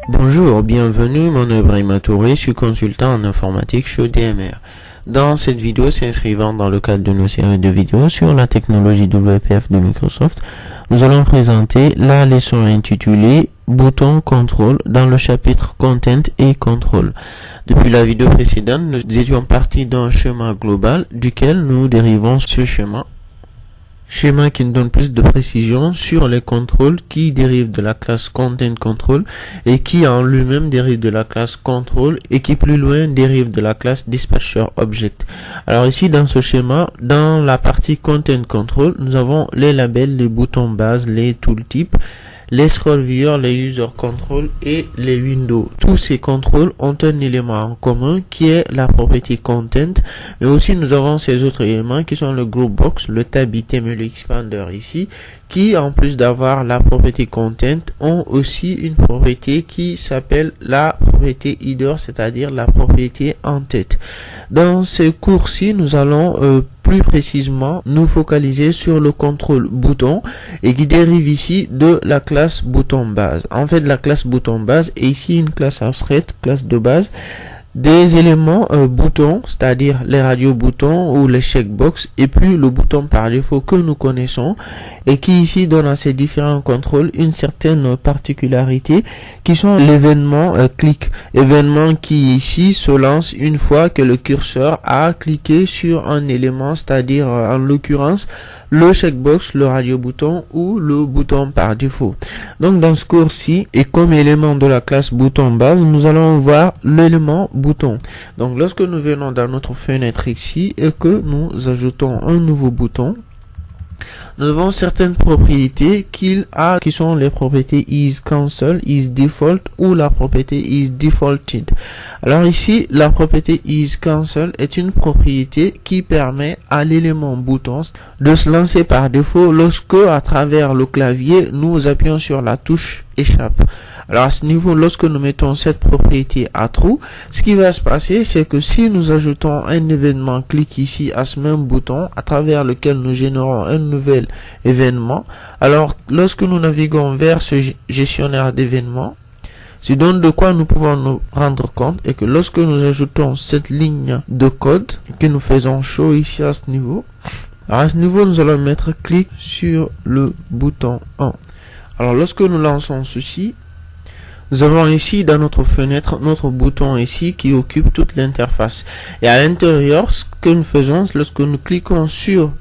Bonjour, bienvenue, mon nom est Ibrahima Touré, je suis consultant en informatique chez DMR. Dans cette vidéo s'inscrivant dans le cadre de nos séries de vidéos sur la technologie WPF de Microsoft, nous allons présenter la leçon intitulée Bouton Contrôle dans le chapitre Content et Contrôle. Depuis la vidéo précédente, nous étions partis d'un schéma global duquel nous dérivons ce schéma qui nous donne plus de précision sur les contrôles qui dérivent de la classe Content Control et qui en lui-même dérive de la classe Control et qui plus loin dérive de la classe Dispatcher Object. Alors ici dans ce schéma, dans la partie Content Control, nous avons les labels, les boutons base, les tooltips, les scroll viewer, les user control et les windows. Tous ces contrôles ont un élément en commun qui est la propriété content, mais aussi nous avons ces autres éléments qui sont le group box, le tab item et le expander ici, qui en plus d'avoir la propriété content ont aussi une propriété qui s'appelle la propriété header, c'est-à-dire la propriété en tête. Dans ce cours-ci, nous allons plus précisément nous focaliser sur le contrôle bouton et qui dérive ici de la classe bouton base. En fait, la classe bouton base est ici une classe abstraite, classe de base, des éléments boutons, c'est-à-dire les radios boutons ou les checkbox, et puis le bouton par défaut que nous connaissons et qui ici donne à ces différents contrôles une certaine particularité qui sont l'événement clic, événement qui ici se lance une fois que le curseur a cliqué sur un élément, c'est-à-dire en l'occurrence le checkbox, le radio bouton ou le bouton par défaut. Donc dans ce cours-ci, et comme élément de la classe bouton base, nous allons voir l'élément bouton. Donc lorsque nous venons dans notre fenêtre ici et que nous ajoutons un nouveau bouton, nous avons certaines propriétés qui sont les propriétés is cancel, is default ou la propriété is defaulted. Alors ici, la propriété is cancel est une propriété qui permet à l'élément bouton de se lancer par défaut lorsque, à travers le clavier, nous appuyons sur la touche échappe. Alors à ce niveau, lorsque nous mettons cette propriété à true, ce qui va se passer, c'est que si nous ajoutons un événement clic ici à ce même bouton, à travers lequel nous générons un nouvel événement, alors lorsque nous naviguons vers ce gestionnaire d'événements, c'est donc de quoi nous pouvons nous rendre compte et que lorsque nous ajoutons cette ligne de code que nous faisons show ici à ce niveau, alors à ce niveau nous allons mettre clic sur le bouton 1. Alors lorsque nous lançons ceci, nous avons ici dans notre fenêtre notre bouton ici qui occupe toute l'interface. Et à l'intérieur, ce que nous faisons, lorsque nous cliquons sur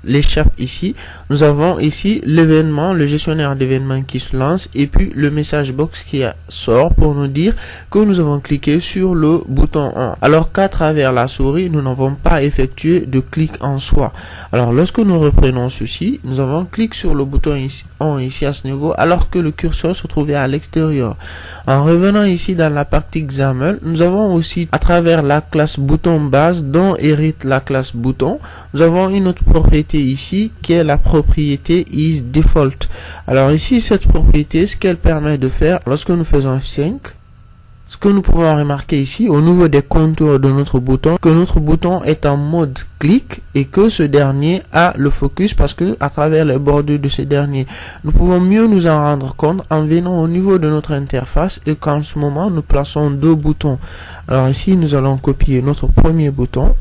l'échappe ici, nous avons ici l'événement, le gestionnaire d'événements qui se lance et puis le message box qui sort pour nous dire que nous avons cliqué sur le bouton 1. Alors qu'à travers la souris, nous n'avons pas effectué de clic en soi. Alors lorsque nous reprenons ceci, nous avons cliqué sur le bouton ici, 1 ici à ce niveau alors que le curseur se trouvait à l'extérieur. En revenant ici dans la partie XAML, nous avons aussi à travers la classe bouton base dont hérite la classe bouton, nous avons une autre propriété ici qui est la propriété is default. Alors ici cette propriété, ce qu'elle permet de faire lorsque nous faisons F5, ce que nous pouvons remarquer ici au niveau des contours de notre bouton, que notre bouton est en mode clic et que ce dernier a le focus parce que à travers les bordures de ce dernier, nous pouvons mieux nous en rendre compte en venant au niveau de notre interface et qu'en ce moment nous plaçons deux boutons. Alors ici nous allons copier notre premier bouton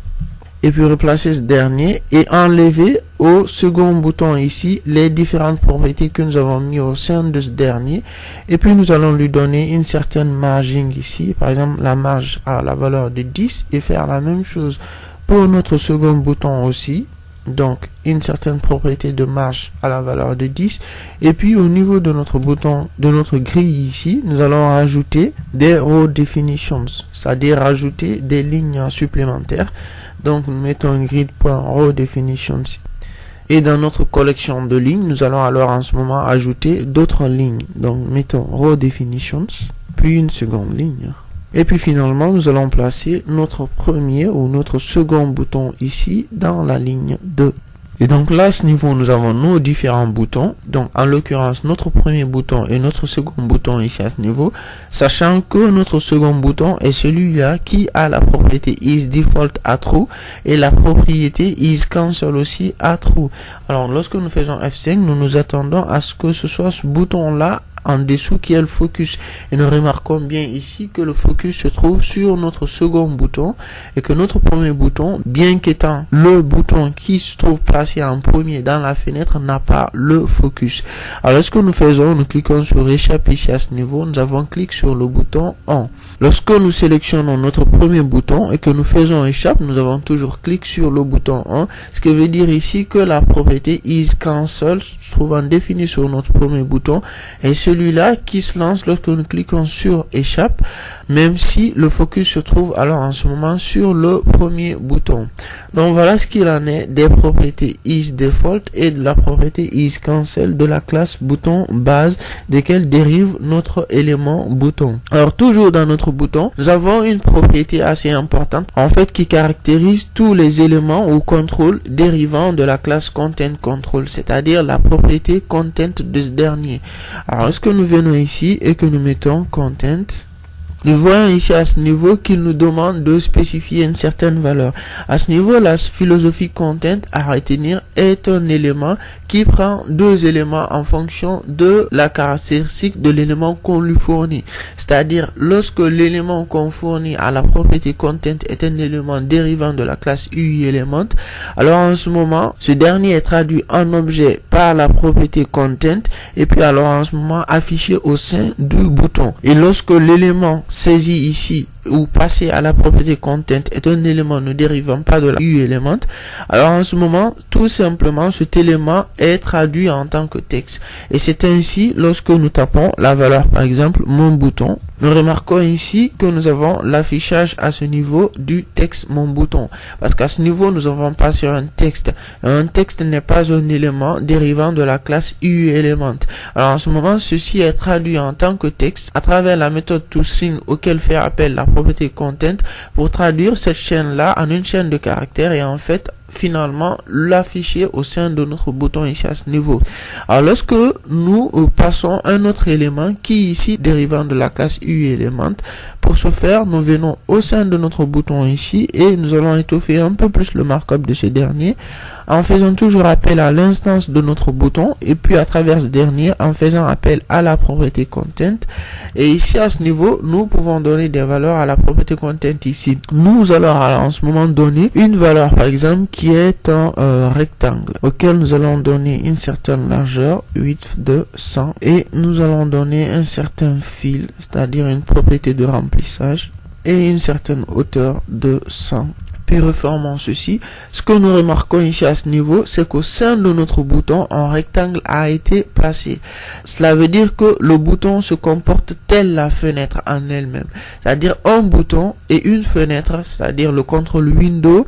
et puis replacer ce dernier et enlever au second bouton ici les différentes propriétés que nous avons mis au sein de ce dernier et puis nous allons lui donner une certaine margin ici, par exemple la marge à la valeur de 10 et faire la même chose pour notre second bouton aussi, donc une certaine propriété de marge à la valeur de 10 et puis au niveau de notre bouton, de notre grille ici, nous allons rajouter des row definitions, c'est-à-dire rajouter des lignes supplémentaires. Donc nous mettons grid.row definitions et dans notre collection de lignes, nous allons alors en ce moment ajouter d'autres lignes. Donc mettons row definitions, puis une seconde ligne. Et puis finalement, nous allons placer notre premier ou notre second bouton ici dans la ligne 2. Et donc là, à ce niveau, nous avons nos différents boutons. Donc, en l'occurrence, notre premier bouton et notre second bouton ici à ce niveau, sachant que notre second bouton est celui-là qui a la propriété isDefault à true et la propriété isCancel aussi à true. Alors, lorsque nous faisons F5, nous nous attendons à ce que ce soit ce bouton-là en dessous qui est le focus, et nous remarquons bien ici que le focus se trouve sur notre second bouton et que notre premier bouton, bien qu'étant le bouton qui se trouve placé en premier dans la fenêtre, n'a pas le focus. Alors lorsque nous faisons, nous cliquons sur échappe ici à ce niveau, nous avons clic sur le bouton on. Lorsque nous sélectionnons notre premier bouton et que nous faisons échappe, nous avons toujours clic sur le bouton on, ce qui veut dire ici que la propriété isCancel se trouve en définie sur notre premier bouton et celui-là qui se lance lorsque nous cliquons sur échappe, même si le focus se trouve alors en ce moment sur le premier bouton. Donc voilà ce qu'il en est des propriétés isDefault et de la propriété isCancel de la classe bouton base, desquelles dérive notre élément bouton. Alors toujours dans notre bouton, nous avons une propriété assez importante en fait qui caractérise tous les éléments ou contrôles dérivant de la classe content-control, c'est-à-dire la propriété content de ce dernier. Alors lorsque nous venons ici et que nous mettons content, nous voyons ici à ce niveau qu'il nous demande de spécifier une certaine valeur. À ce niveau, la philosophie content à retenir est un élément qui prend deux éléments en fonction de la caractéristique de l'élément qu'on lui fournit. C'est-à-dire, lorsque l'élément qu'on fournit à la propriété content est un élément dérivant de la classe UIElement, alors en ce moment, ce dernier est traduit en objet par la propriété content et puis alors en ce moment affiché au sein du bouton. Et lorsque l'élément saisi ici ou passé à la propriété content est un élément ne dérivant pas de la UElement, alors en ce moment, tout simplement, cet élément est traduit en tant que texte. Et c'est ainsi, lorsque nous tapons la valeur, par exemple, mon bouton, nous remarquons ici que nous avons l'affichage à ce niveau du texte mon bouton. Parce qu'à ce niveau, nous avons passé un texte. Un texte n'est pas un élément dérivant de la classe UElement. Alors en ce moment, ceci est traduit en tant que texte à travers la méthode toString auquel fait appel la propriété content pour traduire cette chaîne-là en une chaîne de caractères et en fait finalement l'afficher au sein de notre bouton ici à ce niveau. Alors lorsque nous passons un autre élément qui est ici dérivant de la classe UElement, pour ce faire nous venons au sein de notre bouton ici et nous allons étoffer un peu plus le markup de ce dernier en faisant toujours appel à l'instance de notre bouton et puis à travers ce dernier en faisant appel à la propriété content. Et ici à ce niveau nous pouvons donner des valeurs à la propriété content ici. Nous allons en ce moment donner une valeur par exemple qui est un rectangle auquel nous allons donner une certaine largeur, width de 100, et nous allons donner un certain fill, c'est-à-dire une propriété de remplissage, et une certaine hauteur de 100. Puis reformons ceci. Ce que nous remarquons ici à ce niveau, c'est qu'au sein de notre bouton, un rectangle a été placé. Cela veut dire que le bouton se comporte tel la fenêtre en elle-même. C'est-à-dire un bouton et une fenêtre, c'est-à-dire le contrôle window,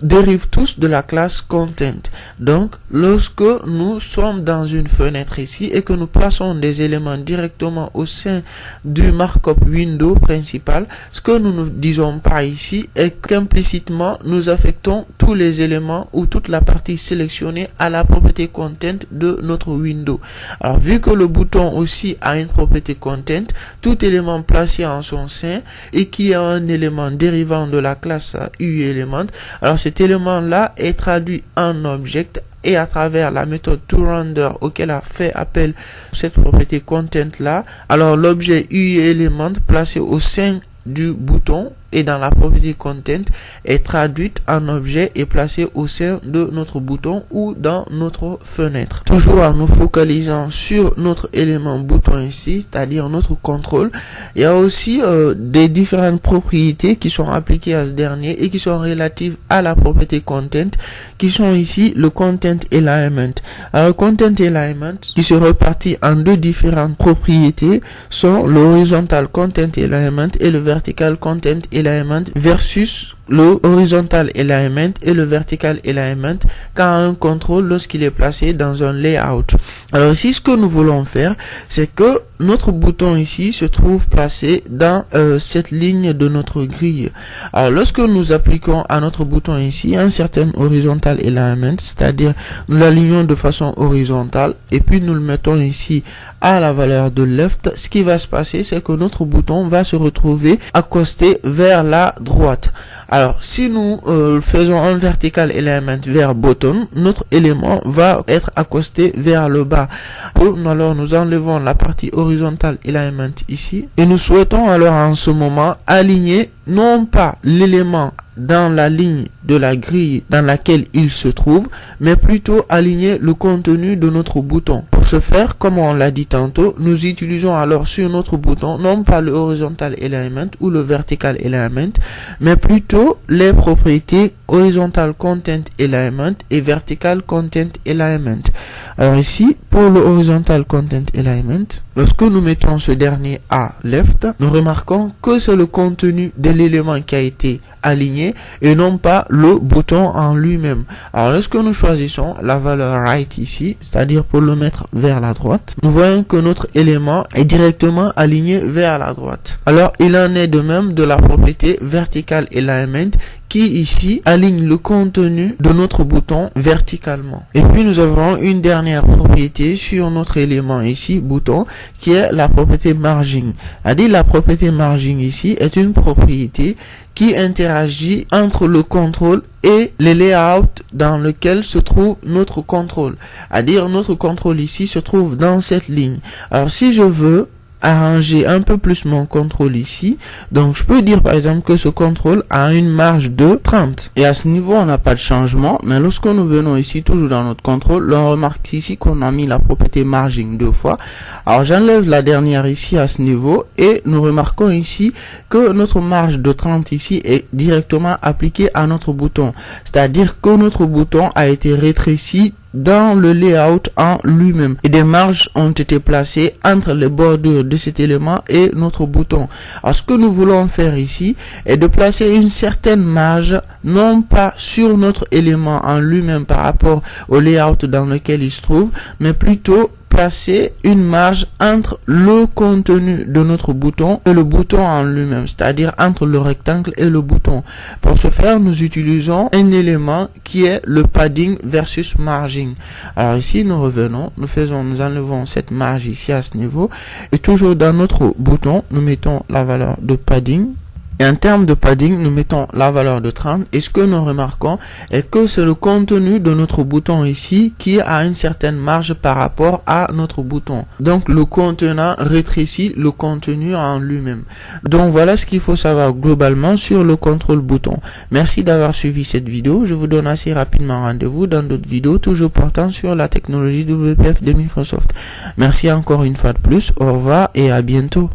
dérivent tous de la classe content. Donc, lorsque nous sommes dans une fenêtre ici et que nous plaçons des éléments directement au sein du markup window principal, ce que nous ne disons pas ici est qu'implicitement nous affectons tous les éléments ou toute la partie sélectionnée à la propriété content de notre window. Alors vu que le bouton aussi a une propriété content, tout élément placé en son sein et qui a un élément dérivant de la classe UElement, alors cet élément là est traduit en object et à travers la méthode toRender auquel a fait appel cette propriété content là, alors l'objet UElement placé au sein du bouton et dans la propriété content est traduite en objet et placée au sein de notre bouton ou dans notre fenêtre. Toujours en nous focalisant sur notre élément bouton ici, c'est-à-dire notre contrôle, il y a aussi des différentes propriétés qui sont appliquées à ce dernier et qui sont relatives à la propriété content, qui sont ici le content element. Alors content element qui se répartit en deux différentes propriétés sont le horizontal content element et le vertical content element versus le horizontal alignment et le vertical alignment quand un contrôle lorsqu'il est placé dans un layout. Alors ici, ce que nous voulons faire, c'est que notre bouton ici se trouve placé dans cette ligne de notre grille. Alors lorsque nous appliquons à notre bouton ici un certain horizontal alignment, c'est-à-dire nous l'alignons de façon horizontale et puis nous le mettons ici à la valeur de left, ce qui va se passer, c'est que notre bouton va se retrouver accosté vers la droite. Alors si nous faisons un vertical alignment vers bottom, notre élément va être accosté vers le bas. Alors nous enlevons la partie horizontal alignment ici et nous souhaitons alors en ce moment aligner non pas l'élément dans la ligne de la grille dans laquelle il se trouve, mais plutôt aligner le contenu de notre bouton. Pour ce faire, comme on l'a dit tantôt, nous utilisons alors sur notre bouton non pas le horizontal alignment ou le vertical alignment, mais plutôt les propriétés horizontal content alignment et vertical content alignment. Alors ici, pour le horizontal content alignment, lorsque nous mettons ce dernier à left, nous remarquons que c'est le contenu de l'élément qui a été aligné et non pas le bouton en lui-même. Alors lorsque nous choisissons la valeur right ici, c'est-à-dire pour le mettre vers la droite, nous voyons que notre élément est directement aligné vers la droite. Alors il en est de même de la propriété vertical alignment qui ici aligne le contenu de notre bouton verticalement. Et puis nous avons une dernière propriété sur notre élément ici, bouton, qui est la propriété margin. C'est-à-dire la propriété margin ici est une propriété qui interagit entre le contrôle et les layouts dans lequel se trouve notre contrôle. C'est-à-dire notre contrôle ici se trouve dans cette ligne. Alors si je veux arranger un peu plus mon contrôle ici, donc je peux dire par exemple que ce contrôle a une marge de 30 et à ce niveau on n'a pas de changement, mais lorsque nous venons ici toujours dans notre contrôle, on remarque ici qu'on a mis la propriété margin deux fois. Alors j'enlève la dernière ici à ce niveau et nous remarquons ici que notre marge de 30 ici est directement appliquée à notre bouton, c'est-à-dire que notre bouton a été rétréci dans le layout en lui-même et des marges ont été placées entre les bordures de cet élément et notre bouton. Alors ce que nous voulons faire ici est de placer une certaine marge non pas sur notre élément en lui-même par rapport au layout dans lequel il se trouve, mais plutôt placer une marge entre le contenu de notre bouton et le bouton en lui-même, c'est-à-dire entre le rectangle et le bouton. Pour ce faire, nous utilisons un élément qui est le padding versus margin. Alors ici, nous revenons, nous enlevons cette marge ici à ce niveau et toujours dans notre bouton, nous mettons la valeur de padding. Et en termes de padding, nous mettons la valeur de 30 et ce que nous remarquons est que c'est le contenu de notre bouton ici qui a une certaine marge par rapport à notre bouton. Donc le contenant rétrécit le contenu en lui-même. Donc voilà ce qu'il faut savoir globalement sur le contrôle bouton. Merci d'avoir suivi cette vidéo. Je vous donne assez rapidement rendez-vous dans d'autres vidéos toujours portant sur la technologie WPF de Microsoft. Merci encore une fois de plus. Au revoir et à bientôt.